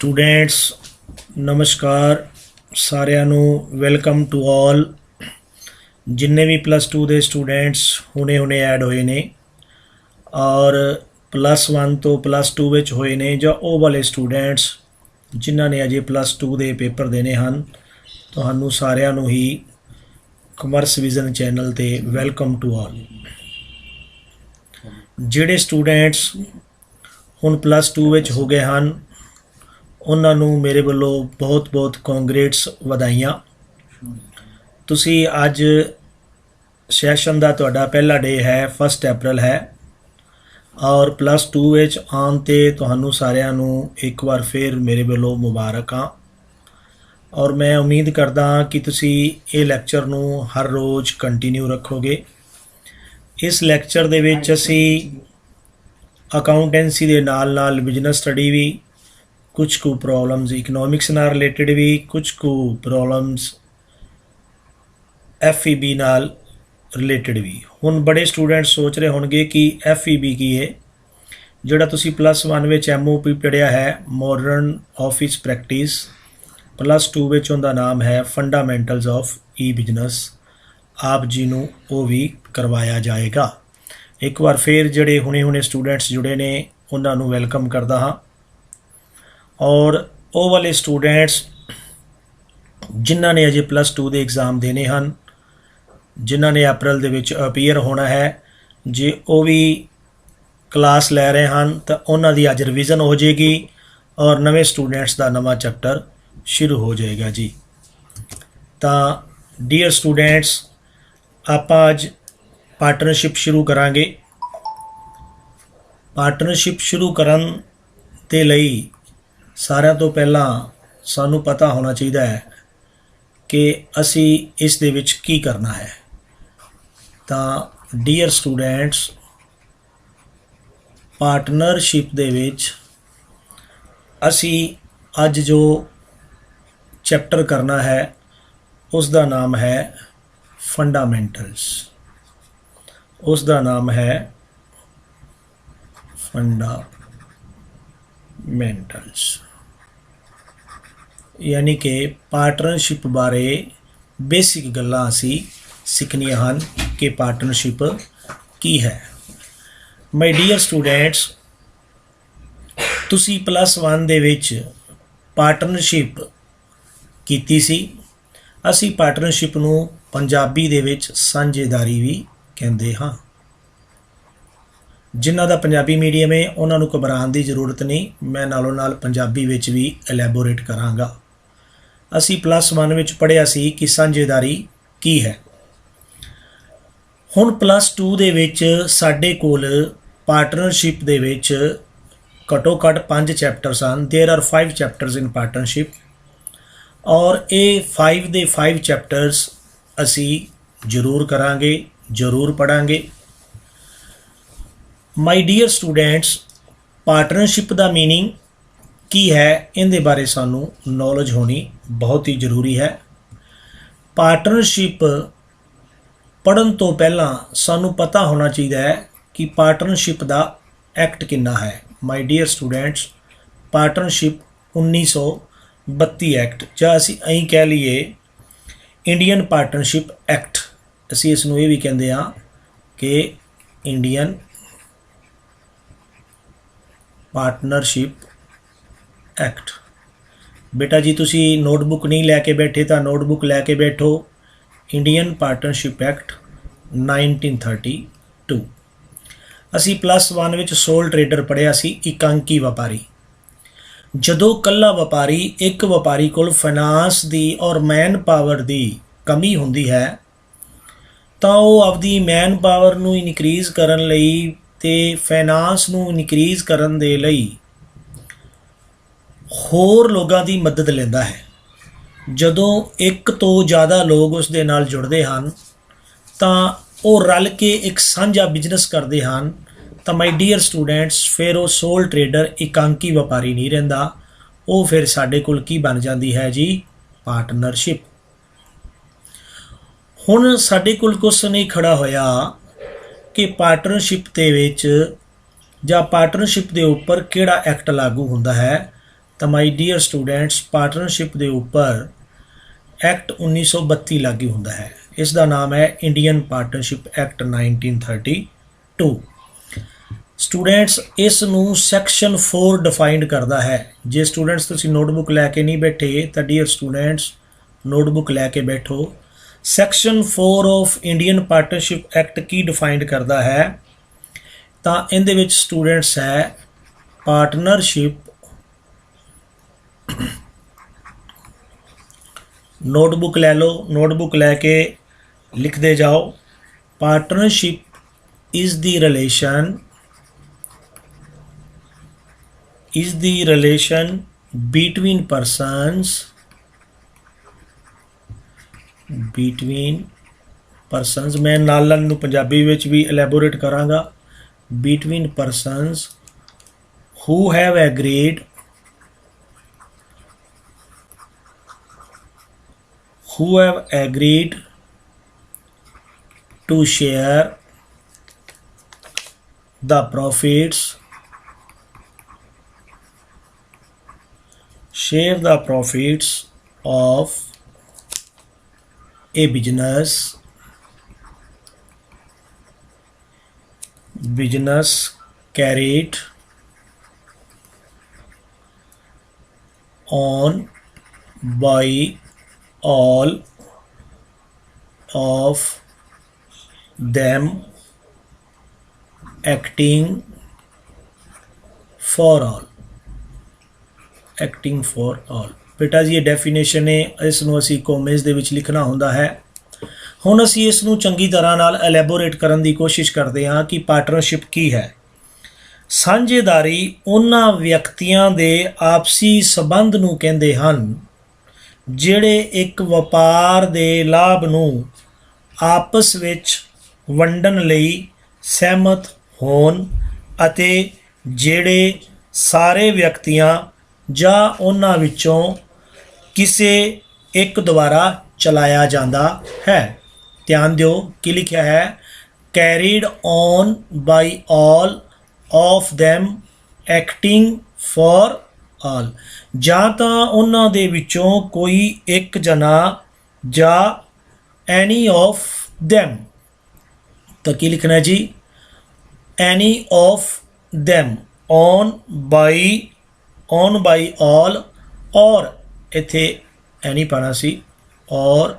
Students नमस्कार सारिਆਂ ਨੂੰ welcome to all जिन्ने भी +2 ਦੇ स्टूडेंट्स ਹੁਣੇ ਐਡ ਹੋਏ ਨੇ और +1 ਤੋਂ +2 ਵਿੱਚ ਹੋਏ ਨੇ ਜਾਂ ਉਹ ਵਾਲੇ स्टूडेंट्स ਜਿਨ੍ਹਾਂ ਨੇ ਅਜੇ +2 ਦੇ ਪੇਪਰ ਦੇਣੇ ਹਨ ਤੁਹਾਨੂੰ ਸਾਰਿਆਂ ਨੂੰ ਹੀ ਕਮਰਸ ਵਿਜ਼ਨ ਚੈਨਲ ਤੇ ਵੈਲਕਮ ਟੂ ਆਲ। ਜਿਹੜੇ स्टूडेंट्स ਹੁਣ +2 ਵਿੱਚ ਹੋ ਗਏ ਹਨ उन्होंने मेरे वालों बहुत बहुत कांग्रेट्स वधाइयां। तुसी अज सैशन का तुहाडा पहला डे है 1 अप्रैल है और +2 विच आउण ते तुहानू सारिਆਂ ਨੂੰ एक बार फिर मेरे वालों मुबारक हाँ और मैं उम्मीद करदा कि तुसी ये लैक्चर नू हर रोज़ कंटिन्यू रखोगे। इस लैक्चर दे विच असी अकाउंटेंसी दे नाल नाल बिजनेस स्टडी भी कुछ को प्रॉब्लम्स इकनॉमिक्स नाल रिलेटेड भी कुछ को प्रॉब्लम्स FEB नाल रिलेटेड भी। हुण बड़े स्टूडेंट सोच रहे होंगे कि FEB की है जोड़ा तुसी +1 विच MOP पढ़िया है मॉडर्न ऑफिस प्रैक्टिस, +2 विच उनका नाम है फंडामेंटल्स ऑफ ई बिजनेस। आप जी नूं वो भी करवाया जाएगा। एक बार फिर जोड़े हुणे स्टूडेंट्स जुड़े ने उन्होंने वैलकम करता हाँ और वो वाले स्टूडेंट्स जिन्हों ने अजे +2 के एग्ज़ाम देने हैं जिन्हों ने अप्रैल दे विच अपीयर होना है जे वो भी क्लास लै रहे हैं तो उन्होंने अज रिविज़न हो जाएगी और नवे स्टूडेंट्स का नवा चैप्टर शुरू हो जाएगा जी। तो डियर स्टूडेंट्स आप अज पार्टनरशिप शुरू करांगे। पार्टनरशिप शुरू करन ते लई सारिਆਂ ਤੋਂ ਪਹਿਲਾਂ ਸਾਨੂੰ पता होना चाहिए है कि असी इस दे विच की करना है। तो डियर स्टूडेंट्स पार्टनरशिप दे विच असी अज जो चैप्टर करना है उसका नाम है फंडामेंटल्स। उसका नाम है फंडामेंटल्स यानी कि पार्टनरशिप बारे बेसिक गल्लां असी सीखनियां हन कि पार्टनरशिप की है। माय डियर स्टूडेंट्स तुसी +1 दे विच पार्टनरशिप कीती सी। असी पार्टनरशिप नूं पंजाबी दे विच सांझेदारी भी कहंदे हां। जिन्हां दा पंजाबी मीडियम है उन्होंने घबराने की जरूरत नहीं, मैं नालों नाल पंजाबी विच भी एलैबोरेट करांगा। असी +1 विच पढ़िया सी कि सांझेदारी की है। हुण +2 दे विच साडे कोल पार्टनरशिप दे विच घट्टो घट्ट 5 चैप्टर्स हैं। There are 5 chapters in partnership और ये 5 दे 5 चैप्टर्स असी जरूर करांगे, जरूर पढ़ांगे। माय डियर स्टूडेंट्स पार्टनरशिप का मीनिंग की है इनके बारे सानू नॉलेज होनी बहुत ही जरूरी है। पार्टनरशिप पढ़न तो पहला सानू पता होना चाहिए है कि पार्टनरशिप का एक्ट कितना है। My dear students partnership 1932 act या असी अं कह लीए इंडियन पार्टनरशिप एक्ट, असी इसनूं ये भी कहते हाँ कि इंडियन पार्टनरशिप एक्ट। बेटा जी तुसी नोटबुक नहीं लैके बैठे तो नोटबुक लैके बैठो। Indian partnership act 1932। असी +1 विच सोल ट्रेडर पढ़िया सी एकांकी व्यापारी। जदों कल्ला व्यापारी एक व्यापारी कोल फाइनांस दी और मैन पावर दी कमी हुंदी है तो वो आपदी मैन पावर नूं इनक्रीज़ करन लई ते फाइनांस नूं इनक्रीज़ करन दे लई होर लोगों की मदद लेंदा है। जदों एक तो ज़्यादा लोग उस दे नाल जुड़ते हैं तो वो रल के एक साझा बिजनेस करते हैं तो माय डियर स्टूडेंट्स फिर वो सोल ट्रेडर एकांकी व्यापारी नहीं रहिंदा, वो फिर साडे कोल की बन जाती है जी पार्टनरशिप। हुण साडे कोल कुछ नहीं खड़ा होया कि पार्टनरशिप दे विच जां पार्टनरशिप दे उपर किहड़ा एक्ट लागू हुंदा है ਤਾਂ ਮਾਈ ਡੀਅਰ ਸਟੂਡੈਂਟਸ ਪਾਰਟਨਰਸ਼ਿਪ ਦੇ ਉੱਪਰ ਐਕਟ 1932 ਲਾਗੂ ਹੁੰਦਾ ਹੈ। ਇਸ ਦਾ ਨਾਮ ਹੈ ਇੰਡੀਅਨ ਪਾਰਟਨਰਸ਼ਿਪ ਐਕਟ 1932। ਸਟੂਡੈਂਟਸ ਇਸ ਨੂੰ ਸੈਕਸ਼ਨ 4 ਡਿਫਾਈਨਡ ਕਰਦਾ ਹੈ। ਜੇ ਸਟੂਡੈਂਟਸ ਤੁਸੀਂ ਨੋਟਬੁੱਕ ਲੈ ਕੇ ਨਹੀਂ ਬੈਠੇ ਤਾਂ ਡੀਅਰ ਸਟੂਡੈਂਟਸ ਨੋਟਬੁੱਕ ਲੈ ਕੇ ਬੈਠੋ। Section 4 of Indian partnership act Ki defined ਕਰਦਾ ਹੈ? ਤਾਂ ਇਹਦੇ ਵਿੱਚ ਸਟੂਡੈਂਟਸ ਹੈ ਪਾਰਟਨਰਸ਼ਿਪ, नोटबुक ले लो, नोटबुक लैके लिखते जाओ। Partnership is the relation between persons मैं नाल नूं पंजाबी विच भी elaborate करांगा। between persons who have agreed to share the profits of a business carried on by all of them acting for all। बेटा जी ये डेफिनेशन है, इसनूं असीं कॉमेज दे विच लिखना हुंदा है। हुण असीं इसनूं चंगी तरह नाल एलैबोरेट करन दी कोशिश करते हाँ कि पार्टनरशिप की है। साझेदारी उन्हां व्यक्तियां दे आपसी संबंध नूं कहंदे हन ਜਿਹੜੇ ਇੱਕ ਵਪਾਰ ਦੇ ਲਾਭ ਨੂੰ ਆਪਸ ਵਿੱਚ ਵੰਡਣ ਲਈ ਸਹਿਮਤ ਹੋਣ ਅਤੇ ਜਿਹੜੇ ਸਾਰੇ ਵਿਅਕਤੀਆਂ ਜਾਂ ਉਹਨਾਂ ਵਿੱਚੋਂ ਕਿਸੇ ਇੱਕ ਦੁਆਰਾ ਚਲਾਇਆ ਜਾਂਦਾ ਹੈ। ਧਿਆਨ ਦਿਓ ਕੀ ਲਿਖਿਆ ਹੈ, carried on by all of them acting for all। ਜਾਂ ਤਾਂ ਉਹਨਾਂ ਦੇ ਵਿੱਚੋਂ ਕੋਈ ਇੱਕ ਜਣਾ ਜਾਂ ਐਨੀ ਆਫ them, ਤਾਂ ਕੀ ਲਿਖਣਾ ਜੀ, ਐਨੀ of them on by all, ਔਰ ਇੱਥੇ ਐਨੀ ਪਾਣਾ ਸੀ, ਔਰ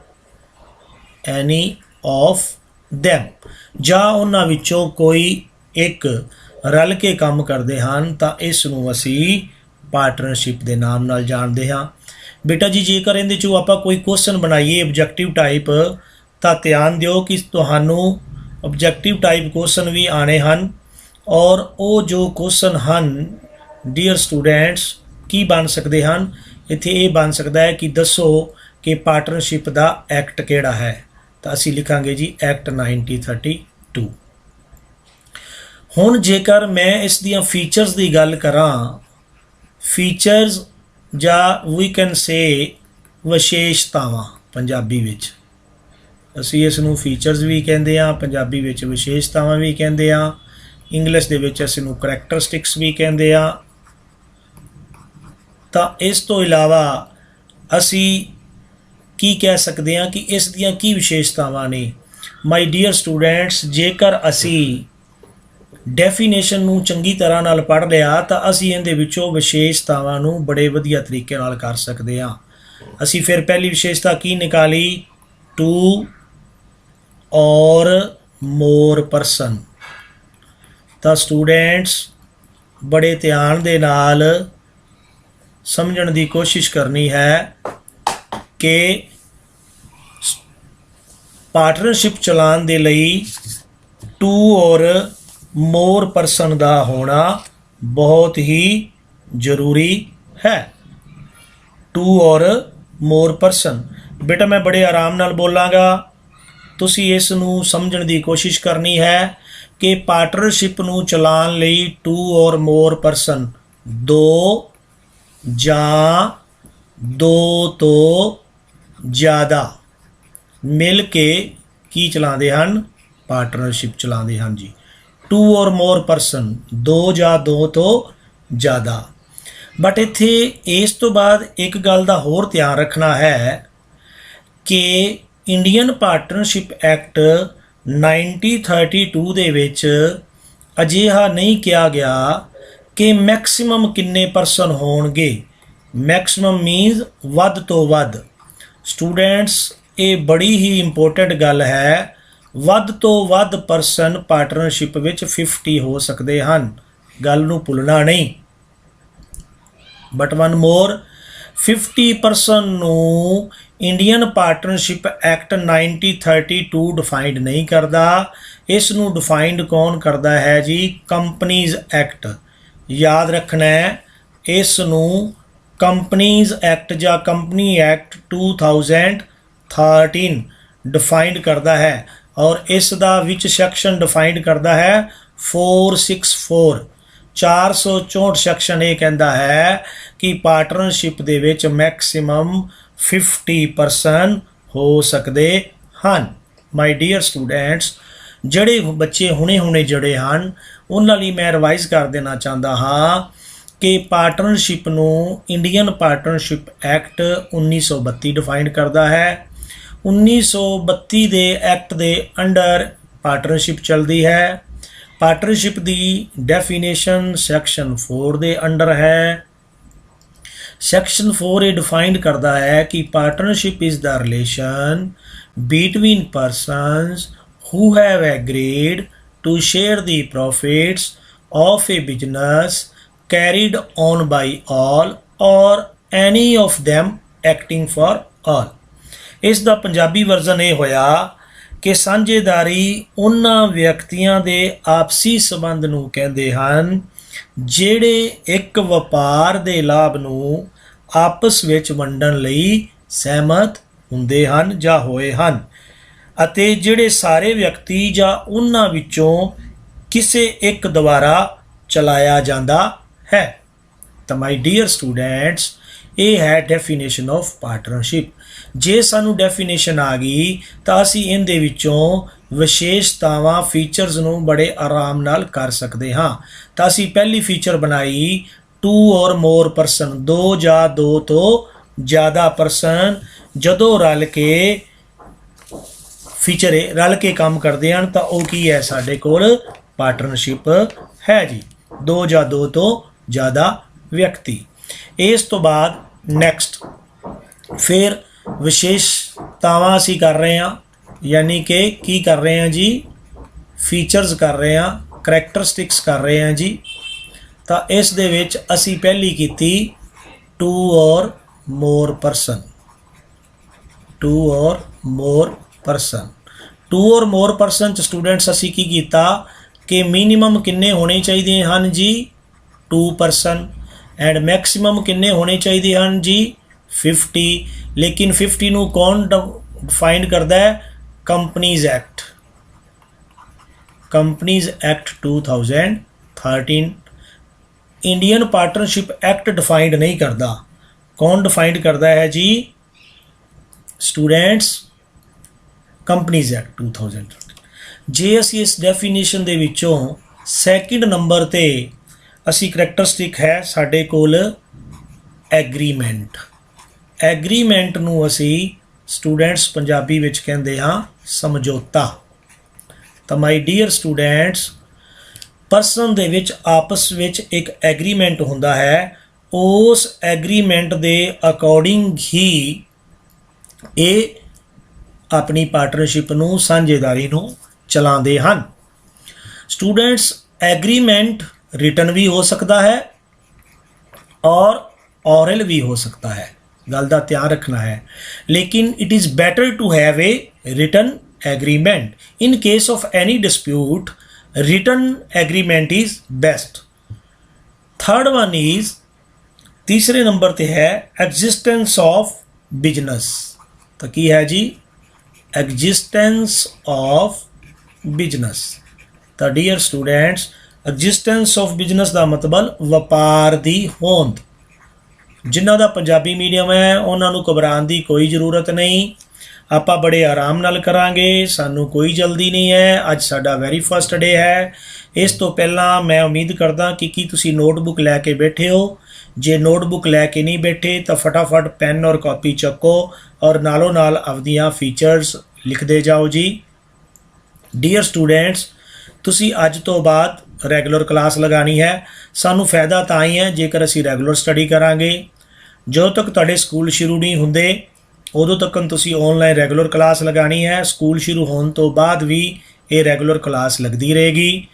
ਐਨੀ ਆਫ them ਜਾਂ ਉਹਨਾਂ ਵਿੱਚੋਂ ਕੋਈ ਇੱਕ ਰਲ ਕੇ ਕੰਮ ਕਰਦੇ ਹਨ ਤਾਂ ਇਸ ਨੂੰ ਅਸੀਂ ਪਾਰਟਨਰਸ਼ਿਪ ਦੇ ਨਾਮ ਨਾਲ ਜਾਣਦੇ ਹਾਂ। ਬੇਟਾ ਜੀ ਜੇਕਰ ਇਹਦੇ 'ਚੋਂ ਆਪਾਂ ਕੋਈ ਕੁਐਸਚਨ ਬਣਾਈਏ ਆਬਜੈਕਟਿਵ ਟਾਈਪ ਤਾਂ ਧਿਆਨ ਦਿਓ ਕਿ ਤੁਹਾਨੂੰ ਆਬਜੈਕਟਿਵ ਟਾਈਪ ਕੁਐਸਚਨ ਵੀ ਆਣੇ ਹਨ ਔਰ ਉਹ ਜੋ ਕੁਐਸਚਨ ਹਨ ਡੀਅਰ ਸਟੂਡੈਂਟਸ ਕੀ ਬਣ ਸਕਦੇ ਹਨ। ਇੱਥੇ ਇਹ ਬਣ ਸਕਦਾ ਹੈ ਕਿ ਦੱਸੋ ਕਿ ਪਾਰਟਨਰਸ਼ਿਪ ਦਾ ਐਕਟ ਕਿਹੜਾ ਹੈ, ਤਾਂ ਅਸੀਂ ਲਿਖਾਂਗੇ ਜੀ ਐਕਟ 1932। ਹੁਣ ਜੇਕਰ ਮੈਂ ਇਸ ਦੀਆਂ ਫੀਚਰਸ ਦੀ ਗੱਲ ਕਰਾਂ, ਫੀਚਰਸ ਜਾਂ ਵੀ ਕੈਨ ਸੇ ਵਿਸ਼ੇਸ਼ਤਾਵਾਂ, ਪੰਜਾਬੀ ਵਿੱਚ ਅਸੀਂ ਇਸ ਨੂੰ ਫੀਚਰਸ ਵੀ ਕਹਿੰਦੇ ਹਾਂ, ਪੰਜਾਬੀ ਵਿੱਚ ਵਿਸ਼ੇਸ਼ਤਾਵਾਂ ਵੀ ਕਹਿੰਦੇ ਹਾਂ, ਇੰਗਲਿਸ਼ ਦੇ ਵਿੱਚ ਅਸੀਂ ਨੂੰ ਕਰੈਕਟਰਿਸਟਿਕਸ ਵੀ ਕਹਿੰਦੇ ਹਾਂ। ਤਾਂ ਇਸ ਤੋਂ ਇਲਾਵਾ ਅਸੀਂ ਕੀ ਕਹਿ ਸਕਦੇ ਹਾਂ ਕਿ ਇਸ ਦੀਆਂ ਕੀ ਵਿਸ਼ੇਸ਼ਤਾਵਾਂ ਨੇ। ਮਾਈ ਡੀਅਰ ਸਟੂਡੈਂਟਸ ਜੇਕਰ ਅਸੀਂ ਡੈਫੀਨੇਸ਼ਨ ਨੂੰ ਚੰਗੀ ਤਰ੍ਹਾਂ ਨਾਲ ਪੜ੍ਹ ਲਿਆ ਤਾਂ ਅਸੀਂ ਇਹਦੇ ਵਿੱਚੋਂ ਵਿਸ਼ੇਸ਼ਤਾਵਾਂ ਨੂੰ ਬੜੇ ਵਧੀਆ ਤਰੀਕੇ ਨਾਲ ਕਰ ਸਕਦੇ ਹਾਂ। ਅਸੀਂ ਫਿਰ ਪਹਿਲੀ ਵਿਸ਼ੇਸ਼ਤਾ ਕੀ ਨਿਕਾਲੀ, 2 or more person। ਤਾਂ ਸਟੂਡੈਂਟਸ ਬੜੇ ਧਿਆਨ ਦੇ ਨਾਲ ਸਮਝਣ ਦੀ ਕੋਸ਼ਿਸ਼ ਕਰਨੀ ਹੈ ਕਿ ਪਾਰਟਨਰਸ਼ਿਪ ਚਲਾਉਣ ਦੇ ਲਈ 2 or more person ਦਾ ਹੋਣਾ ਬਹੁਤ ਹੀ ਜ਼ਰੂਰੀ ਹੈ। 2 or more person ਬੇਟਾ ਮੈਂ ਬੜੇ ਆਰਾਮ ਨਾਲ ਬੋਲਾਂਗਾ, ਤੁਸੀਂ ਇਸ ਨੂੰ ਸਮਝਣ ਦੀ ਕੋਸ਼ਿਸ਼ ਕਰਨੀ ਹੈ ਕਿ ਪਾਰਟਨਰਸ਼ਿਪ ਨੂੰ ਚਲਾਉਣ ਲਈ 2 or more person 2 ਜਾਂ 2 ਤੋਂ ਜ਼ਿਆਦਾ ਮਿਲ ਕੇ ਕੀ ਚਲਾਉਂਦੇ ਹਨ, ਪਾਰਟਨਰਸ਼ਿਪ ਚਲਾਉਂਦੇ ਹਨ ਜੀ। 2 or more person 2 ਜਾਂ 2 ਤੋਂ ਜ਼ਿਆਦਾ। बट इत्थे इस तो बाद एक गल का होर ध्यान रखना है कि इंडियन पार्टनरशिप एक्ट 1932 ਦੇ ਵਿੱਚ ਅਜਿਹਾ ਨਹੀਂ ਕਿਹਾ ਗਿਆ ਕਿ ਮੈਕਸਿਮਮ ਕਿੰਨੇ ਪਰਸਨ ਹੋਣਗੇ। ਮੈਕਸਿਮਮ ਮੀਨਸ ਵੱਧ ਤੋਂ ਵੱਧ। ਸਟੂਡੈਂਟਸ ਇਹ ਬੜੀ ਹੀ ਇੰਪੋਰਟੈਂਟ ਗੱਲ ਹੈ, ਵੱਧ ਤੋਂ ਵੱਧ ਪਰਸਨ ਪਾਰਟਨਰਸ਼ਿਪ ਵਿੱਚ 50 ਹੋ ਸਕਦੇ ਹਨ, ਗੱਲ ਨੂੰ ਭੁੱਲਣਾ ਨਹੀਂ। ਬਟ ਵਨ ਮੋਰ, 50% ਨੂੰ ਇੰਡੀਅਨ ਪਾਰਟਨਰਸ਼ਿਪ ਐਕਟ 1932 ਡਿਫਾਈਨਡ ਨਹੀਂ ਕਰਦਾ। ਇਸ ਨੂੰ ਡਿਫਾਈਨਡ ਕੌਣ ਕਰਦਾ ਹੈ ਜੀ? Companies act. ਯਾਦ ਰੱਖਣਾ ਹੈ, ਇਸ ਨੂੰ ਕੰਪਨੀਜ਼ ਐਕਟ ਜਾਂ ਕੰਪਨੀ ਐਕਟ 2013 ਡਿਫਾਈਨਡ ਕਰਦਾ ਹੈ। ਔਰ ਇਸ ਦਾ ਵਿੱਚ ਸੈਕਸ਼ਨ ਡਿਫਾਈਨਡ ਕਰਦਾ ਹੈ 464 464 ਸੈਕਸ਼ਨ। ਇਹ ਕਹਿੰਦਾ ਹੈ ਕਿ ਪਾਰਟਨਰਸ਼ਿਪ ਦੇ ਵਿੱਚ ਮੈਕਸਿਮਮ 50% ਹੋ ਸਕਦੇ ਹਨ। ਮਾਈ ਡੀਅਰ ਸਟੂਡੈਂਟਸ, ਜਿਹੜੇ ਬੱਚੇ ਹੁਣੇ ਜੁੜੇ ਹਨ ਉਹਨਾਂ ਲਈ ਮੈਂ ਰਿਵਾਈਜ਼ ਕਰ ਦੇਣਾ ਚਾਹੁੰਦਾ ਹਾਂ ਕਿ ਪਾਰਟਨਰਸ਼ਿਪ ਨੂੰ ਇੰਡੀਅਨ ਪਾਰਟਨਰਸ਼ਿਪ ਐਕਟ 1932 ਡਿਫਾਈਨ ਕਰਦਾ ਹੈ। 1932 ਦੇ ਐਕਟ ਦੇ ਅੰਡਰ ਪਾਰਟਨਰਸ਼ਿਪ ਚੱਲਦੀ ਹੈ। ਪਾਰਟਨਰਸ਼ਿਪ ਦੀ ਡੈਫੀਨੇਸ਼ਨ ਸੈਕਸ਼ਨ 4 ਦੇ ਅੰਡਰ ਹੈ। ਸੈਕਸ਼ਨ 4 ਇਹ ਡਿਫਾਈਨ ਕਰਦਾ ਹੈ ਕਿ partnership is the relation between persons who have agreed to share the profits of a business carried on by all or any of them acting for all। ਇਸ ਦਾ Punjabi version ਇਹ ਹੋਇਆ ਕਿ ਸਾਂਝੇਦਾਰੀ ਉਹਨਾਂ ਵਿਅਕਤੀਆਂ ਦੇ ਆਪਸੀ ਸੰਬੰਧ ਨੂੰ ਕਹਿੰਦੇ ਹਨ ਜਿਹੜੇ ਇੱਕ ਵਪਾਰ ਦੇ ਲਾਭ ਨੂੰ ਆਪਸ ਵਿੱਚ ਵੰਡਣ ਲਈ ਸਹਿਮਤ ਹੁੰਦੇ ਹਨ ਜਾਂ ਹੋਏ ਹਨ, ਅਤੇ ਜਿਹੜੇ ਸਾਰੇ ਵਿਅਕਤੀ ਜਾਂ ਉਹਨਾਂ ਵਿੱਚੋਂ ਕਿਸੇ ਇੱਕ ਦੁਆਰਾ ਚਲਾਇਆ ਜਾਂਦਾ ਹੈ। ਤਾਂ ਮਾਈ ਡੀਅਰ ਸਟੂਡੈਂਟਸ, ਇਹ ਹੈ ਡੈਫੀਨੇਸ਼ਨ ਆਫ ਪਾਰਟਨਰਸ਼ਿਪ। ਜੇ ਸਾਨੂੰ ਡੈਫੀਨੇਸ਼ਨ ਆ ਗਈ ਤਾਂ ਅਸੀਂ ਇਹਦੇ ਵਿੱਚੋਂ ਵਿਸ਼ੇਸ਼ਤਾਵਾਂ ਫੀਚਰਸ ਨੂੰ ਬੜੇ ਆਰਾਮ ਨਾਲ ਕਰ ਸਕਦੇ ਹਾਂ। ਤਾਂ ਅਸੀਂ ਪਹਿਲੀ ਫੀਚਰ ਬਣਾਈ 2 ਔਰ ਮੋਰ ਪਰਸਨ, 2 ਜਾਂ 2 ਤੋਂ ਜ਼ਿਆਦਾ ਪਰਸਨ ਜਦੋਂ ਰਲ ਕੇ ਫੀਚਰ ਰਲ ਕੇ ਕੰਮ ਕਰਦੇ ਹਨ ਤਾਂ ਉਹ ਕੀ ਹੈ? ਸਾਡੇ ਕੋਲ ਪਾਰਟਨਰਸ਼ਿਪ ਹੈ ਜੀ। 2 ਜਾਂ 2 ਤੋਂ ਜ਼ਿਆਦਾ ਵਿਅਕਤੀ। ਇਸ ਤੋਂ ਬਾਅਦ ਨੈਕਸਟ ਫਿਰ ਵਿਸ਼ੇਸ਼ਤਾਵਾਂ ਅਸੀਂ ਕਰ ਰਹੇ ਹਾਂ, ਯਾਨੀ ਕਿ ਕੀ ਕਰ ਰਹੇ ਹਾਂ ਜੀ? ਫੀਚਰਸ ਕਰ ਰਹੇ ਹਾਂ, ਕਰੈਕਟਰਿਸਟਿਕਸ ਕਰ ਰਹੇ ਹਾਂ ਜੀ। ਤਾਂ ਇਸ ਦੇ ਵਿੱਚ ਅਸੀਂ ਪਹਿਲੀ ਕੀਤੀ 2 ਔਰ ਮੋਰ ਪਰਸਨ। 2 ਔਰ ਮੋਰ ਪਰਸਨ 2 ਔਰ ਮੋਰ ਪਰਸਨ 'ਚ ਸਟੂਡੈਂਟਸ ਅਸੀਂ ਕੀ ਕੀਤਾ ਕਿ ਮਿਨੀਮਮ ਕਿੰਨੇ ਹੋਣੇ ਚਾਹੀਦੇ ਹਨ ਜੀ? 2 ਪਰਸਨ। ਐਂਡ ਮੈਕਸਿਮਮ ਕਿੰਨੇ ਹੋਣੇ ਚਾਹੀਦੇ ਹਨ ਜੀ? 50। ਲੇਕਿਨ 50 ਨੂੰ ਕੌਣ ਡਿਫਾਈਨ ਕਰਦਾ ਹੈ? Companies act. Companies act 2013। Indian partnership act defined ਨਹੀਂ ਕਰਦਾ। ਕੌਣ ਡਿਫਾਈਨ ਕਰਦਾ ਹੈ ਜੀ ਸਟੂਡੈਂਟਸ? Companies act 2013। ਜੇ ਅਸੀਂ ਇਸ ਡੈਫੀਨੇਸ਼ਨ ਦੇ ਵਿੱਚੋਂ ਸੈਕਿੰਡ ਨੰਬਰ 'ਤੇ ਅਸੀਂ ਕਰੈਕਟਰਿਸਟਿਕ ਹੈ ਸਾਡੇ ਕੋਲ ਐਗਰੀਮੈਂਟ। ਐਗਰੀਮੈਂਟ ਨੂੰ ਅਸੀਂ ਸਟੂਡੈਂਟਸ ਪੰਜਾਬੀ ਵਿੱਚ ਕਹਿੰਦੇ ਹਾਂ ਸਮਝੌਤਾ। ਤਾਂ ਮਾਈ ਡੀਅਰ ਸਟੂਡੈਂਟਸ, ਪਰਸਨ ਦੇ ਵਿੱਚ ਆਪਸ ਵਿੱਚ ਇੱਕ ਐਗਰੀਮੈਂਟ ਹੁੰਦਾ ਹੈ। ਉਸ ਐਗਰੀਮੈਂਟ ਦੇ ਅਕੋਰਡਿੰਗ ਹੀ ਇਹ ਆਪਣੀ ਪਾਰਟਨਰਸ਼ਿਪ ਨੂੰ, ਸਾਂਝੇਦਾਰੀ ਨੂੰ ਚਲਾਉਂਦੇ ਹਨ। ਸਟੂਡੈਂਟਸ, ਐਗਰੀਮੈਂਟ ਰਿਟਨ ਵੀ ਹੋ ਸਕਦਾ ਹੈ ਔਰ ਔਰਲ ਵੀ ਹੋ ਸਕਦਾ ਹੈ, ਗੱਲ ਦਾ ਧਿਆਨ ਰੱਖਣਾ ਹੈ। ਲੇਕਿਨ it is better to have a written agreement. In case of any dispute, written agreement is best. Third one is, ਤੀਸਰੇ ਨੰਬਰ 'ਤੇ ਹੈ ਐਗਜ਼ਿਸਟੈਂਸ ਆਫ ਬਿਜਨਸ। ਤਾਂ ਕੀ ਹੈ ਜੀ? Existence of business. ਤਾਂ dear students, existence of business ਦਾ ਮਤਲਬ ਵਪਾਰ ਦੀ ਹੋਂਦ। ਜਿਨ੍ਹਾਂ ਦਾ ਪੰਜਾਬੀ ਮੀਡੀਅਮ ਹੈ ਉਹਨਾਂ ਨੂੰ ਘਬਰਾਉਣ ਦੀ ਕੋਈ ਜ਼ਰੂਰਤ ਨਹੀਂ। ਆਪਾਂ ਬੜੇ ਆਰਾਮ ਨਾਲ ਕਰਾਂਗੇ, ਸਾਨੂੰ ਕੋਈ ਜਲਦੀ ਨਹੀਂ ਹੈ। ਅੱਜ ਸਾਡਾ ਵੈਰੀ ਫਸਟ ਡੇ ਹੈ। ਇਸ ਤੋਂ ਪਹਿਲਾਂ ਮੈਂ ਉਮੀਦ ਕਰਦਾ ਕਿ ਤੁਸੀਂ ਨੋਟਬੁੱਕ ਲੈ ਕੇ ਬੈਠੇ ਹੋ, जे नोटबुक लैके नहीं बैठे तो फटाफट पेन और कॉपी चको और नालों नाल अपदियां फीचर्स लिखते जाओ जी। डियर स्टूडेंट्स, तुसी अज तो बाद रैगूलर क्लास लगानी है। सानू फायदा तां ही है जेकर असी रैगूलर स्टडी करांगे। जो तक तुहाडे स्कूल शुरू नहीं हुंदे उदों तक तुसी ऑनलाइन रैगूलर क्लास लगानी है। स्कूल शुरू होने तो बाद भी ये रैगूलर क्लास लगती रहेगी।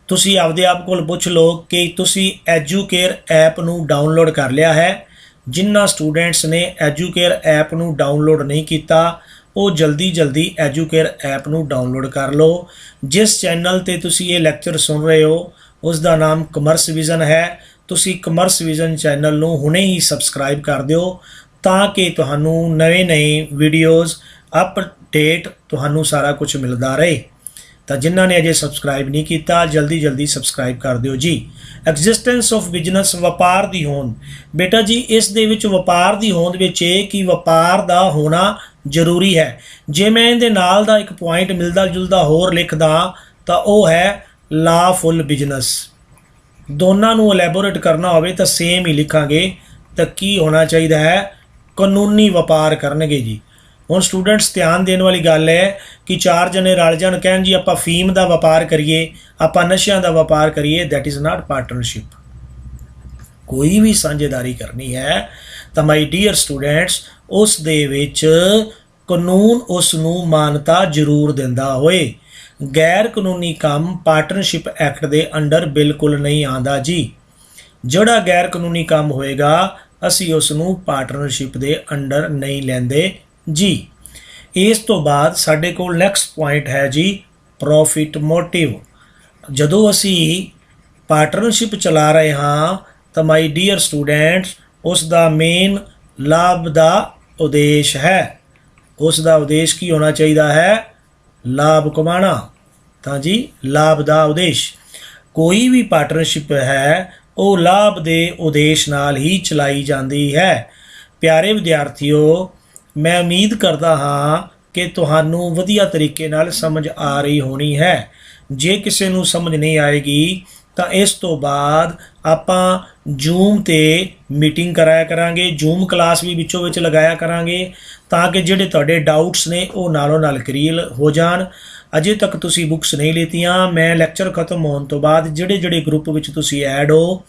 तुसी आपदे आप कोल पुछ लो कि तुसी एजुकेयर ऐप नू डाउनलोड कर लिया है। जिन्ना स्टूडेंट्स ने एजुकेयर ऐप नू डाउनलोड नहीं किया वो जल्दी जल्दी एजुकेयर ऐप नू डाउनलोड कर लो। जिस चैनल ते तुसी ये लैक्चर सुन रहे हो उसका नाम कमर्स विजन है। तुसी कमर्स विजन चैनल नू हुणे ही सबसक्राइब कर दिओ ताकि तुहानू नवे नए वीडियोज़ अपडेट तुहानू सारा कुछ मिलता रहे। तो जिन्होंने अजे सबसक्राइब नहीं किया जल्दी जल्दी सबसक्राइब कर दिओ जी। एग्जिस्टेंस ऑफ बिजनेस व्यापार की होंद बेटा जी, इस दे विच व्यापार की होंद विच ये कि व्यापार का होना जरूरी है। जे मैं इहदे नाल दा एक पॉइंट मिलता जुलता होर लिखदा तो वह है लाफुल बिजनेस। दोनों नू एलैबोरेट करना होवे तो सेम ही लिखांगे। तो की होना चाहिए है, कानूनी व्यापार करनगे जी। हुण स्टूडेंट्स ध्यान देने वाली गल है कि चार जने रल जाण कहण जी आपां फीम का व्यापार करिए, आपां नशियां का व्यापार करिए, दैट इज़ नॉट पार्टनरशिप। कोई भी साझेदारी करनी है तो माई डियर स्टूडेंट्स उस दे विच कानून उस नू मानता जरूर दिंदा होए। गैर कानूनी काम पार्टनरशिप एक्ट दे अंडर बिल्कुल नहीं आंदा जी। जिहड़ा गैर कानूनी काम होएगा असी उस नू पार्टनरशिप दे अंडर नहीं लैंदे जी। इस तो बाद साडे कोल नैक्सट पॉइंट है जी प्रॉफिट मोटिव। जदों असी पार्टनरशिप चला रहे हाँ तो माई डियर स्टूडेंट्स उसका मेन लाभ का उद्देश है। उसका उद्देश की होना चाहिए है, लाभ कमाना। तो जी लाभ का उद्देश कोई भी पार्टनरशिप है वो लाभ के उद्देश नाल ही चलाई जाती है। प्यारे विद्यार्थियों, मैं उम्मीद करता हाँ कि तुहानू वधिया तरीके नाल समझ आ रही होनी है। जे किसी नू समझ नहीं आएगी तो इस तो बाद आपां जूम ते मीटिंग कराया करांगे, जूम क्लास भी विचों विच लगाया करांगे ताकि जिहड़े तुहाडे डाउट्स ने वो नालों नाल क्लीयर हो जाण। अजे तक तुसी बुक्स नहीं लेतियां, मैं लैक्चर खत्म होने तो बाद जिहड़े जिहड़े ग्रुप विच तुसी ऐड हो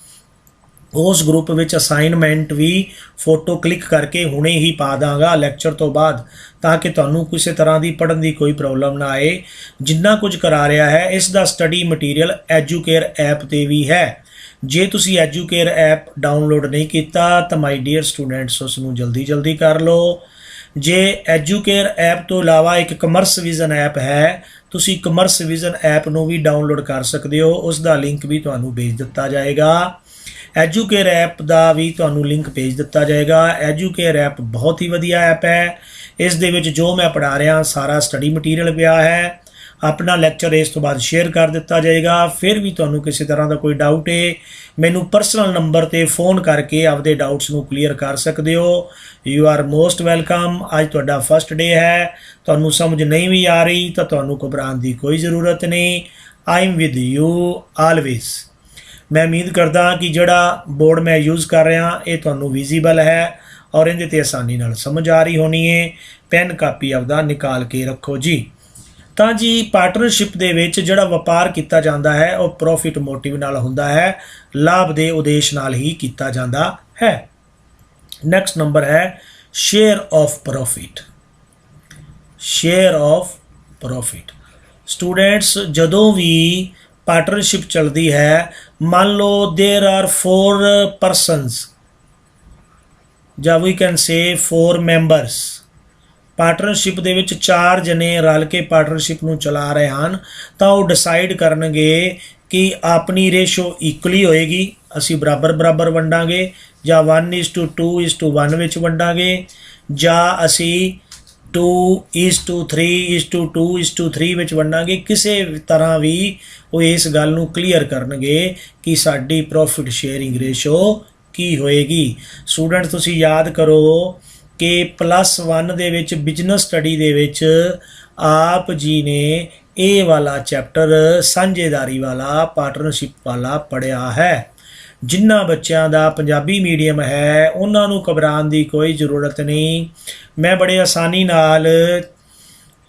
उस ग्रुप विच असाइनमेंट भी फोटो क्लिक करके हुणे ही पा दांगा लैक्चर तो बाद, ताकि तुहानू किसी तरह की पढ़न की कोई प्रॉब्लम ना आए। जिन्ना कुछ करा रहा है इसका स्टडी मटीरियल एजुकेयर ऐप ते भी है। जे तुसी एजुकेयर ऐप डाउनलोड नहीं किया तो माई डियर स्टूडेंट्स उसनू जल्दी जल्दी कर लो। जे एजुकेयर ऐप तो इलावा एक कमर्स विजन ऐप है, तुसी कमर्स विजन ऐप नू भी डाउनलोड कर सकते हो। उसका लिंक भी तुहानू भेज दिता जाएगा। एजुकेयर ऐप का भी तुहानू लिंक भेज दिता जाएगा। एजुकेयर ऐप बहुत ही वधिया ऐप है। इस दे विच जो मैं पढ़ा रहा सारा स्टडी मटीरियल पिया है। अपना लैक्चर इस तो बाद शेयर कर दिता जाएगा। फिर भी तुहानू किसी तरह का कोई डाउट है मैनू परसनल नंबर ते फोन करके आपदे डाउट्स नू क्लीयर कर सकते हो। You are most welcome. अज तुहाडा फर्स्ट डे है, तुहानू समझ नहीं भी आ रही तो तुहानू घबराने की कोई ज़रूरत नहीं। I am with you always. मैं उम्मीद करदा कि जिहड़ा बोर्ड मैं यूज़ कर रहा ये तुहानू विजिबल है और इहदे ते आसानी नाल समझ आ रही होनी है। पेन कापी आपदा निकाल के रखो जी। तो जी पार्टनरशिप दे विच जिहड़ा व्यापार किया जाता है वह प्रॉफिट मोटिव नाल हुंदा है, लाभ के उद्देश नाल ही किया जाता है। नैक्सट नंबर है share of profit. Share of profit students जदों भी पार्टनरशिप चलती है, मान लो देर आर 4 persons ਜਾਂ we can say 4 members, partnership ਦੇ ਵਿੱਚ 4 ਜਣੇ ਰਲ ਕੇ ਪਾਰਟਨਰਸ਼ਿਪ ਨੂੰ ਚਲਾ ਰਹੇ ਹਨ ਤਾਂ ਉਹ ਡਿਸਾਈਡ ਕਰਨਗੇ ਕਿ ਆਪਣੀ ਰੇਸ਼ੋ ਇਕੁਅਲੀ ਹੋਏਗੀ, ਅਸੀਂ ਬਰਾਬਰ ਬਰਾਬਰ ਵੰਡਾਂਗੇ ਜਾਂ 1:2:1 ਵਿੱਚ ਵੰਡਾਂਗੇ ਜਾਂ ਅਸੀਂ 2:3:2:3 ਵਿੱਚ ਵੰਡਾਂਗੇ। ਕਿਸੇ ਤਰ੍ਹਾਂ ਵੀ ਉਹ ਇਸ ਗੱਲ ਨੂੰ ਕਲੀਅਰ ਕਰਨਗੇ ਕਿ ਸਾਡੀ ਪ੍ਰੋਫਿਟ ਸ਼ੇਅਰਿੰਗ ਰੇਸ਼ੋ ਕੀ ਹੋਏਗੀ। ਸਟੂਡੈਂਟ ਤੁਸੀਂ ਯਾਦ ਕਰੋ ਕਿ +1 ਦੇ ਵਿੱਚ ਬਿਜ਼ਨਸ ਸਟੱਡੀ ਦੇ ਵਿੱਚ ਆਪ ਜੀ ਨੇ ਇਹ ਵਾਲਾ ਚੈप्टर ਸਾਂਝੇਦਾਰੀ ਵਾਲਾ ਪਾਰਟਨਰशिप वाला पढ़िया है। ਜਿਨ੍ਹਾਂ ਬੱਚਿਆਂ ਦਾ ਪੰਜਾਬੀ ਮੀਡੀਅਮ ਹੈ ਉਹਨਾਂ ਨੂੰ ਘਬਰਾਉਣ ਦੀ ਕੋਈ ਜ਼ਰੂਰਤ ਨਹੀਂ। ਮੈਂ ਬੜੇ ਆਸਾਨੀ ਨਾਲ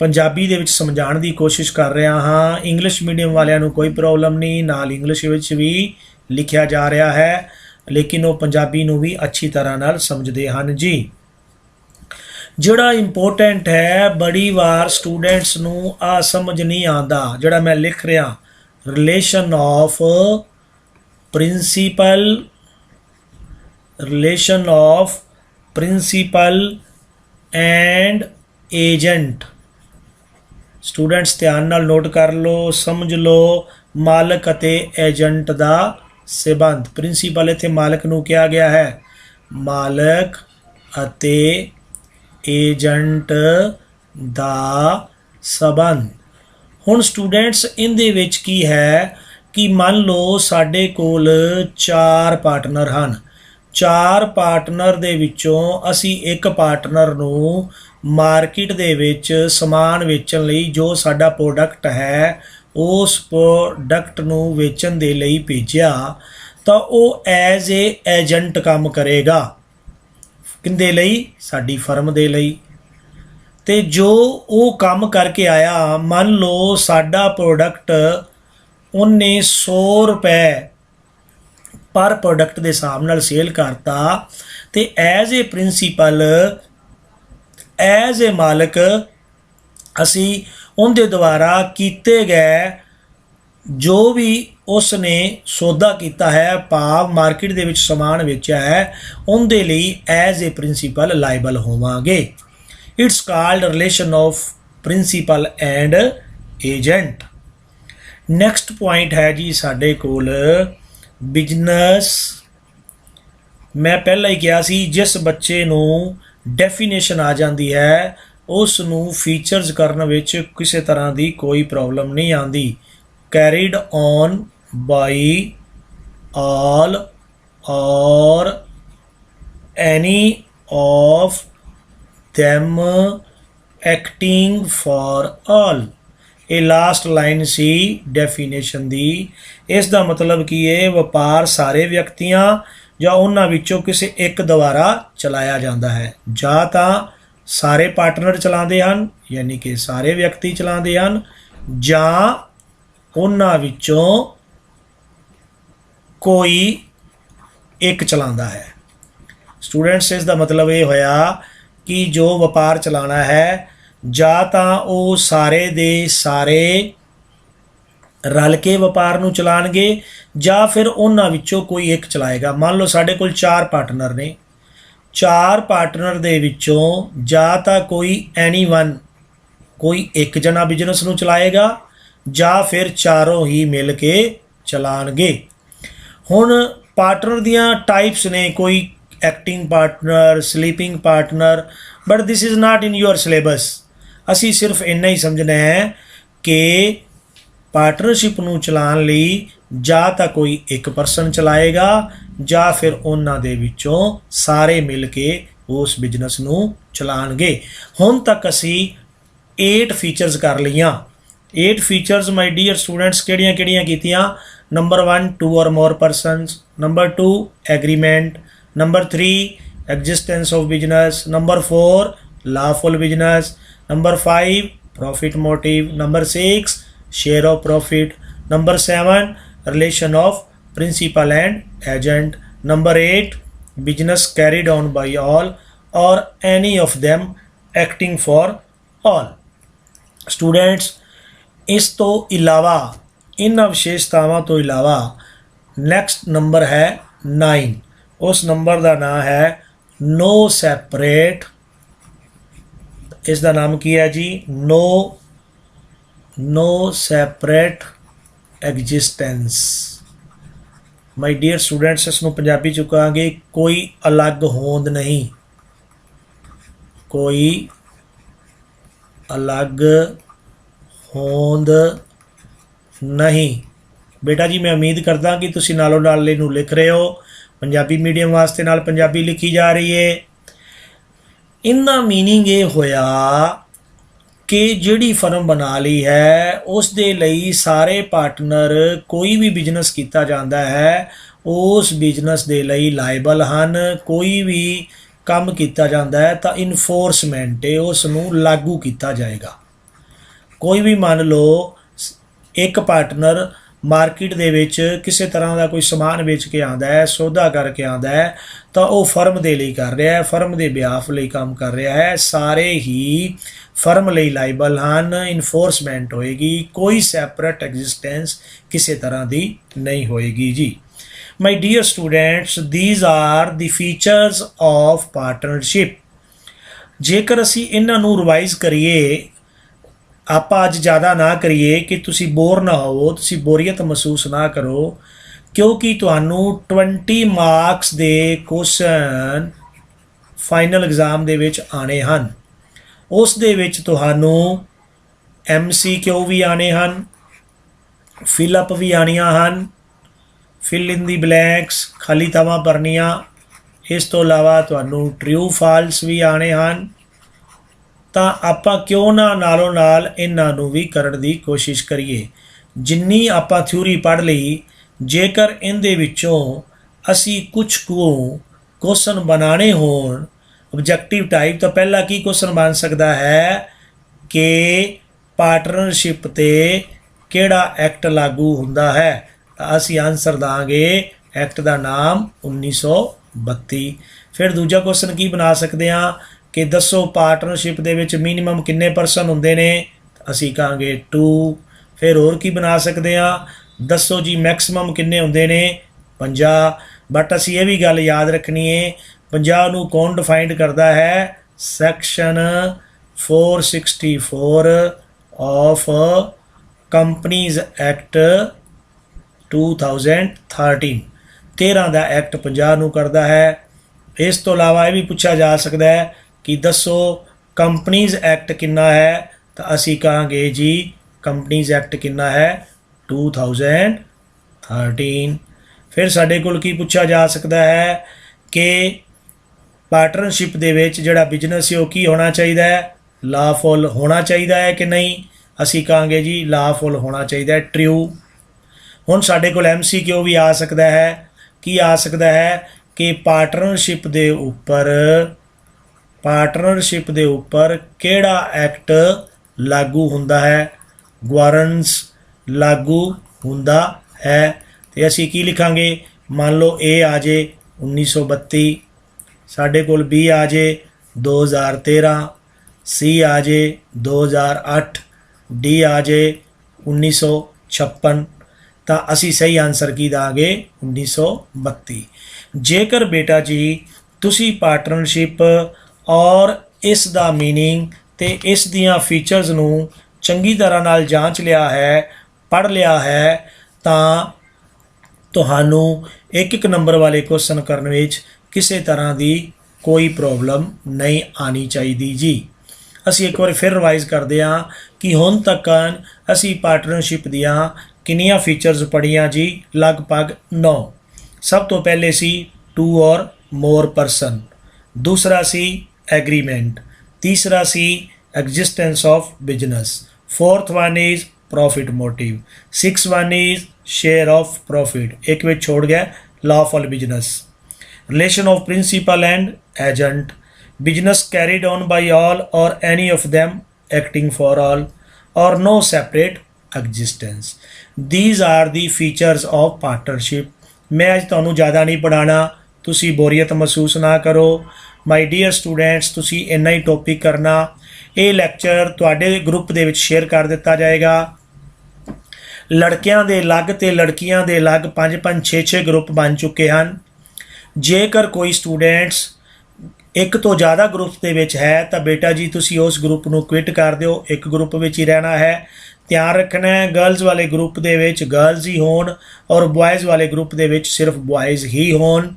ਪੰਜਾਬੀ ਦੇ ਵਿੱਚ ਸਮਝਾਉਣ ਦੀ ਕੋਸ਼ਿਸ਼ ਕਰ ਰਿਹਾ ਹਾਂ। ਇੰਗਲਿਸ਼ ਮੀਡੀਅਮ ਵਾਲਿਆਂ ਨੂੰ ਕੋਈ ਪ੍ਰੋਬਲਮ ਨਹੀਂ, ਨਾਲ ਇੰਗਲਿਸ਼ ਵਿੱਚ ਵੀ ਲਿਖਿਆ ਜਾ ਰਿਹਾ ਹੈ, ਲੇਕਿਨ ਉਹ ਪੰਜਾਬੀ ਨੂੰ ਵੀ ਅੱਛੀ ਤਰ੍ਹਾਂ ਨਾਲ ਸਮਝਦੇ ਹਨ ਜੀ। ਜਿਹੜਾ ਇੰਪੋਰਟੈਂਟ ਹੈ, ਬੜੀ ਵਾਰ ਸਟੂਡੈਂਟਸ ਨੂੰ ਆ ਸਮਝ ਨਹੀਂ ਆਉਂਦਾ ਜਿਹੜਾ ਮੈਂ ਲਿਖ ਰਿਹਾ, relation of principal and agent. Students ਧਿਆਨ ਨਾਲ ਨੋਟ ਕਰ ਲਓ, ਸਮਝ ਲਓ। ਮਾਲਕ ਅਤੇ ਏਜੰਟ ਦਾ ਸੰਬੰਧ। ਪ੍ਰਿੰਸੀਪਲ ਇੱਥੇ ਮਾਲਕ ਨੂੰ ਕਿਹਾ ਗਿਆ ਹੈ, ਮਾਲਕ ਅਤੇ ਏਜੰਟ ਦਾ ਸੰਬੰਧ। ਹੁਣ ਸਟੂਡੈਂਟਸ ਇਹਦੇ ਵਿੱਚ ਕੀ ਹੈ ਕਿ ਮੰਨ ਲਓ ਸਾਡੇ ਕੋਲ 4 ਪਾਰਟਨਰ ਹਨ। 4 ਪਾਰਟਨਰ ਦੇ ਵਿੱਚੋਂ ਅਸੀਂ ਇੱਕ ਪਾਰਟਨਰ ਨੂੰ ਮਾਰਕੀਟ ਦੇ ਵਿੱਚ ਸਮਾਨ ਵੇਚਣ ਲਈ, ਜੋ ਸਾਡਾ ਪ੍ਰੋਡਕਟ ਹੈ ਉਸ ਪ੍ਰੋਡਕਟ ਨੂੰ ਵੇਚਣ ਦੇ ਲਈ ਭੇਜਿਆ, ਤਾਂ ਉਹ ਐਜ਼ ਏ ਏਜੰਟ ਕੰਮ ਕਰੇਗਾ। ਕਿਹਦੇ ਲਈ? ਸਾਡੀ ਫਰਮ ਦੇ ਲਈ। ਤੇ ਜੋ ਉਹ ਕੰਮ ਕਰਕੇ ਆਇਆ, ਮੰਨ ਲਓ ਸਾਡਾ ਪ੍ਰੋਡਕਟ ਉਹਨੇ 100 ਰੁਪਏ ਪਰ ਪ੍ਰੋਡਕਟ ਦੇ ਹਿਸਾਬ ਨਾਲ ਸੇਲ ਕਰਤਾ, ਤੇ as a principal, as a ਮਾਲਕ, ਅਸੀਂ ਉਹਦੇ ਦੁਆਰਾ ਕੀਤੇ ਗਏ ਜੋ ਵੀ ਉਸਨੇ ਸੌਦਾ ਕੀਤਾ ਹੈ, ਭਾਵ ਮਾਰਕੀਟ ਦੇ ਵਿੱਚ ਸਮਾਨ ਵੇਚਿਆ ਹੈ, ਉਹਦੇ ਲਈ ਐਜ਼ ਏ ਪ੍ਰਿੰਸੀਪਲ ਲਾਇਬਲ ਹੋਵਾਂਗੇ। It's called relation of principal and agent. Next point ਹੈ ਜੀ ਸਾਡੇ ਕੋਲ ਬਿਜ਼ਨਸ। ਮੈਂ ਪਹਿਲਾਂ ਹੀ ਕਿਹਾ ਸੀ, ਜਿਸ ਬੱਚੇ ਨੂੰ ਡੈਫੀਨੇਸ਼ਨ ਆ ਜਾਂਦੀ ਹੈ ਉਸ ਨੂੰ ਫੀਚਰਸ ਕਰਨ ਵਿੱਚ ਕਿਸੇ ਤਰ੍ਹਾਂ ਦੀ ਕੋਈ ਪ੍ਰੋਬਲਮ ਨਹੀਂ ਆਉਂਦੀ। carried on by all or any of them acting for all। ਇਹ ਲਾਸਟ ਲਾਈਨ ਸੀ ਡੈਫੀਨੇਸ਼ਨ ਦੀ। ਇਸ ਦਾ ਮਤਲਬ ਕੀ ਹੈ? ਵਪਾਰ ਸਾਰੇ ਵਿਅਕਤੀਆਂ ਜਾਂ ਉਹਨਾਂ ਵਿੱਚੋਂ ਕਿਸੇ ਇੱਕ ਦੁਆਰਾ ਚਲਾਇਆ ਜਾਂਦਾ ਹੈ। ਜਾਂ ਤਾਂ ਸਾਰੇ ਪਾਰਟਨਰ ਚਲਾਉਂਦੇ ਹਨ, ਯਾਨੀ ਕਿ ਸਾਰੇ ਵਿਅਕਤੀ ਚਲਾਉਂਦੇ ਹਨ, ਜਾਂ ਉਹਨਾਂ ਵਿੱਚੋਂ ਕੋਈ ਇੱਕ ਚਲਾਉਂਦਾ ਹੈ। ਸਟੂਡੈਂਟਸ, ਇਸ ਦਾ ਮਤਲਬ ਇਹ ਹੋਇਆ ਕਿ ਜੋ ਵਪਾਰ ਚਲਾਉਣਾ ਹੈ, ਜਾਂ ਤਾਂ ਉਹ ਸਾਰੇ ਦੇ ਸਾਰੇ ਰਲ ਕੇ ਵਪਾਰ ਨੂੰ ਚਲਾਉਣਗੇ, ਜਾਂ ਫਿਰ ਉਹਨਾਂ ਵਿੱਚੋਂ ਕੋਈ ਇੱਕ ਚਲਾਏਗਾ। ਮੰਨ ਲਓ ਸਾਡੇ ਕੋਲ 4 ਪਾਰਟਨਰ ਨੇ। 4 ਪਾਰਟਨਰ ਦੇ ਵਿੱਚੋਂ ਜਾਂ ਤਾਂ ਕੋਈ ਐਨੀਵਨ, ਕੋਈ ਇੱਕ ਜਣਾ ਬਿਜ਼ਨਸ ਨੂੰ ਚਲਾਏਗਾ, ਜਾਂ ਫਿਰ ਚਾਰੋਂ ਹੀ ਮਿਲ ਕੇ ਚਲਾਣਗੇ। ਹੁਣ ਪਾਰਟਨਰ ਦੀਆਂ ਟਾਈਪਸ ਨੇ, ਕੋਈ acting partner, sleeping partner, but this is not in your syllabus. ਅਸੀਂ ਸਿਰਫ ਇੰਨਾ ਹੀ ਸਮਝਣਾ ਹੈ ਕਿ ਪਾਰਟਨਰਸ਼ਿਪ ਨੂੰ ਚਲਾਉਣ ਲਈ ਜਾਂ ਤਾਂ ਕੋਈ ਇੱਕ ਪਰਸਨ ਚਲਾਏਗਾ, ਜਾਂ ਫਿਰ ਉਹਨਾਂ ਦੇ ਵਿੱਚੋਂ ਸਾਰੇ ਮਿਲ ਕੇ ਉਸ ਬਿਜ਼ਨਸ ਨੂੰ ਚਲਾਉਣਗੇ। ਹੁਣ ਤੱਕ ਅਸੀਂ 8 ਫੀਚਰਸ ਕਰ ਲਈਆਂ। 8 ਫੀਚਰਸ ਮਾਈ ਡੀਅਰ ਸਟੂਡੈਂਟਸ ਕਿਹੜੀਆਂ ਕਿਹੜੀਆਂ ਕੀਤੀਆਂ? Number 1 2 or more persons, number 2 agreement, number 3 existence of business, number 4 lawful business, number 5 profit motive, number 6 share of profit, number 7 relation of principal and agent, number 8 business carried on by all or any of them acting for all। students, ਇਸ ਤੋਂ ਇਲਾਵਾ, ਇਹਨਾਂ ਵਿਸ਼ੇਸ਼ਤਾਵਾਂ ਤੋਂ ਇਲਾਵਾ next number ਹੈ 9। ਉਸ number ਦਾ ਨਾਮ ਹੈ no separate। ਇਸ ਦਾ ਨਾਮ ਕੀ ਹੈ ਜੀ? no separate existence। My dear students, ਇਸ ਨੂੰ ਪੰਜਾਬੀ ਚ ਕਹਾਂਗੇ ਕੋਈ ਅਲੱਗ ਹੋਂਦ ਨਹੀਂ, ਕੋਈ ਅਲੱਗ ਹੋਂਦ ਨਹੀਂ। ਬੇਟਾ ਜੀ, ਮੈਂ ਉਮੀਦ ਕਰਦਾ ਕਿ ਤੁਸੀਂ ਨਾਲੋਂ ਨਾਲ ਇਹਨੂੰ ਲਿਖ ਰਹੇ ਹੋ। ਪੰਜਾਬੀ ਮੀਡੀਅਮ ਵਾਸਤੇ ਨਾਲ ਪੰਜਾਬੀ ਲਿਖੀ ਜਾ ਰਹੀ ਹੈ। ਇਹਦਾ ਮੀਨਿੰਗ ਇਹ ਹੋਇਆ ਕਿ ਜਿਹੜੀ ਫਰਮ ਬਣਾ ਲਈ ਹੈ ਉਸ ਦੇ ਲਈ ਸਾਰੇ ਪਾਰਟਨਰ, ਕੋਈ ਵੀ ਬਿਜ਼ਨਸ ਕੀਤਾ ਜਾਂਦਾ ਹੈ उस बिजनेस के लिए लाइबल हैं। कोई भी काम किया जाता है तो इनफोर्समेंट उसनू लागू किया जाएगा। कोई भी मान लो एक पार्टनर मार्केट दे विच किसी तरह का कोई समान बेच के आंदा है, सौदा करके आंदा है, तो वह फर्म दे लिए कर रहा है, फर्म के बिहाफ लिए काम कर रहा है, सारे ही फर्म लिए लाइबल हैं। इनफोर्समेंट होएगी, कोई सैपरेट एग्जिस्टेंस किसी तरह की नहीं होएगी जी। My dear students, these are the features of partnership. जेकर असी इन्हों रिवाइज करिए, आप अज ज़्यादा ना करिए कि तुसी बोर ना हो, तुसी बोरीयत महसूस ना करो, क्योंकि तुहानू 20 मार्क्स दे क्वेश्चन फाइनल एग्जाम दे विच आने हैं। उस दे विच तुहानू MCQ भी आने हैं, फिलअप भी आनियां हैं, फिल इन दी ब्लैंक्स खाली थवां भरनियां। इस तो इलावा तुहानू ट्रू फॉल्स भी आने हैं। तो आप क्यों ना नालों नाल इन्हों भी करने की कोशिश करिए। जिन्नी आप थ्योरी पढ़ ली, जेकर इनदे विचों असी कुछ को क्वेश्चन बनाने होण ऑब्जेक्टिव टाइप, तो पहला की क्वेश्चन बन सकता है कि पार्टनरशिप ते केड़ा एक्ट लागू हुंदा है। तो असी आंसर दांगे एक्ट का नाम 1932। फिर दूजा क्वेश्चन की बना सकते हैं कि दसो पार्टनरशिप दे विच मिनीमम किन्ने परसन हुंदे ने, असी कहांगे 2। फिर होर की बना सकते हैं, दसो जी मैक्सिमम किन्ने हुंदे ने, 50। बट असी ये भी गल याद रखनी है, 50 नूं कौन डिफाइंड करता है, सैक्शन 464 ऑफ कंपनीज एक्ट 2013 13 का एक्ट 50 नूं करता है। इस तो इलावा यह भी पूछा जा सकता है कि दसो कंपनीज एक्ट कितना है, तो असी कहांगे जी कंपनीज एक्ट कितना है, 2013। फिर साडे कोल की पूछा जा सकता है कि पार्टनरशिप दे विच जिहड़ा बिजनेस है वो की होना चाहिए, लॉफुल होना चाहिए है कि नहीं, असी कहांगे जी लॉफुल होना चाहिए, ट्रू। हुण साडे कोल MCQ भी आ सकता है, की आ सकता है कि पार्टनरशिप दे उपर केड़ा एक्ट लागू हुंदा है, गवर्नेंस लागू हुंदा है। तो असी की लिखांगे, मान लो A आ जाए 1932, साडे कोल B आ जाए 2013, C आ जाए 2008, D आ जाए 1956। तो असी सही आंसर की दांगे 1932। जेकर बेटा जी तुसी पार्टनरशिप और इस दा मीनिंग ते इस दियां फीचर्स नूं चंगी तरह नाल जांच लिया है, पढ़ लिया है, तां तुहानू एक नंबर वाले क्वेश्चन करने विच किसी तरह की कोई प्रॉब्लम नहीं आनी चाहिए जी। असी एक बार फिर रिवाइज करते हैं कि हुण तक असी पार्टनरशिप दियां किनियां फीचर्स पढ़ियां जी, लगभग 9। सब तो पहले सी 2 और मोर परसन, दूसरा सी एग्रीमेंट, तीसरा सी existence of business, 4th one is profit motive, 6th one is share of profit, एक में छोड़ गया lawful business, relation of principal and agent, business carried on by all or any of them acting for all, और no separate existence. These are the features of partnership. मैं अज तुहानू ज़्यादा नहीं पढ़ाना, तुसी बोरीयत महसूस ना करो। माय डियर स्टूडेंट्स, तुसी इन्ना ही टॉपिक करना। ये लैक्चर तुहाडे ग्रुप दे विच शेयर कर दिता जाएगा। लड़कियां दे अलग ते लड़कियां दे अलग 5-5, 6-6 ग्रुप बन चुके हैं। जेकर कोई स्टूडेंट्स एक तो ज़्यादा ग्रुप दे विच है तो बेटा जी तुसी उस ग्रुप नूं क्विट कर दिओ, एक ग्रुप विच ही रहना है। ध्यान रखना है गर्ल्स वाले ग्रुप दे विच गर्ल्स ही होण और बॉयज़ वाले ग्रुप दे विच सिर्फ बॉयज़ ही होण।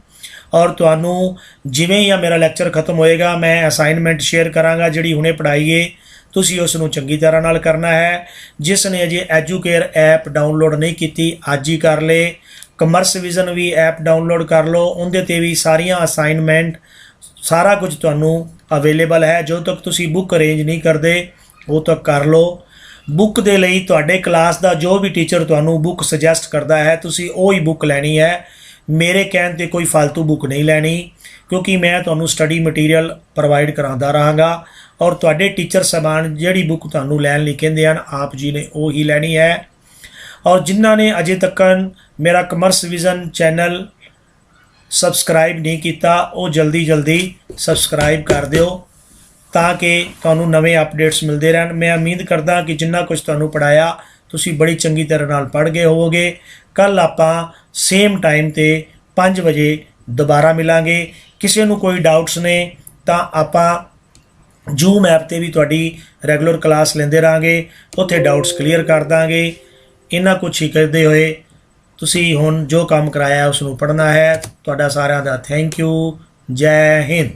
और तुहानू जिवें ही मेरा लैक्चर खत्म होएगा मैं असाइनमेंट शेयर करांगा जिहड़ी हुणे पढ़ाई है, तुसी उस नूं चंगी तरह नाल करना है। जिसने अजे एजुकेयर ऐप डाउनलोड नहीं की अज ही कर ले। कमर्स विजन भी ऐप डाउनलोड कर लो, उहदे ते भी सारियां असाइनमेंट सारा कुछ तुहानू अवेलेबल है। जो तक तुसी बुक अरेंज नहीं करते वो तक कर लो। बुक दे लई तुहाडे क्लास का जो भी टीचर तुहानू बुक सजैसट करता है तुसी वो ही बुक लैनी है। ਮੇਰੇ ਕਹਿਣ ਤੇ ਕੋਈ ਫालतू ਬੁੱਕ ਨਹੀਂ ਲੈਣੀ, ਕਿਉਂਕਿ ਮੈਂ ਤੁਹਾਨੂੰ ਸਟੱਡੀ ਮਟੀਰੀਅਲ ਪ੍ਰੋਵਾਈਡ ਕਰਾਉਂਦਾ ਰਹਾਂਗਾ ਔਰ ਤੁਹਾਡੇ ਟੀਚਰ ਸਾਹਿਬਾਨ ਜਿਹੜੀ ਬੁੱਕ ਤੁਹਾਨੂੰ ਲੈਣ ਲਈ ਕਹਿੰਦੇ ਹਨ ਆਪ ਜੀ ਨੇ ਉਹ ਹੀ ਲੈਣੀ ਹੈ। ਔਰ ਜਿਨ੍ਹਾਂ ਨੇ ਅਜੇ ਤੱਕ ਮੇਰਾ ਕਮਰਸ ਵਿਜ਼ਨ ਚੈਨਲ ਸਬਸਕ੍ਰਾਈਬ ਨਹੀਂ ਕੀਤਾ ਉਹ ਜਲਦੀ ਸਬਸਕ੍ਰਾਈਬ ਕਰ ਦਿਓ ਤਾਂ ਕਿ ਤੁਹਾਨੂੰ ਨਵੇਂ ਅਪਡੇਟਸ ਮਿਲਦੇ ਰਹਿਣ। ਮੈਂ ਉਮੀਦ ਕਰਦਾ ਕਿ ਜਿੰਨਾ ਕੁਝ ਤੁਹਾਨੂੰ ਪੜਾਇਆ ਤੁਸੀਂ ਬੜੀ ਚੰਗੀ ਤਰ੍ਹਾਂ ਨਾਲ ਪੜ੍ਹ ਗਏ ਹੋਵੋਗੇ। ਕੱਲ ਆਪਾਂ ਸੇਮ ਟਾਈਮ ਤੇ 5 ਵਜੇ ਦੁਬਾਰਾ ਮਿਲਾਂਗੇ। ਕਿਸੇ ਨੂੰ ਕੋਈ ਡਾਊਟਸ ਨੇ ਤਾਂ ਆਪਾਂ ਜ਼ੂਮ ਐਪ ਤੇ ਵੀ ਤੁਹਾਡੀ ਰੈਗੂਲਰ ਕਲਾਸ ਲੈਂਦੇ ਰਹਾਂਗੇ, ਉੱਥੇ ਡਾਊਟਸ ਕਲੀਅਰ ਕਰ ਦਾਂਗੇ। ਇਹਨਾਂ ਕੁਛ ਹੀ ਕਰਦੇ ਹੋਏ ਤੁਸੀਂ ਹੁਣ ਜੋ ਕੰਮ ਕਰਾਇਆ ਉਸ ਨੂੰ ਪੜ੍ਹਨਾ ਹੈ। ਤੁਹਾਡਾ ਸਾਰਿਆਂ ਦਾ ਥੈਂਕ ਯੂ। ਜੈ ਹਿੰਦ।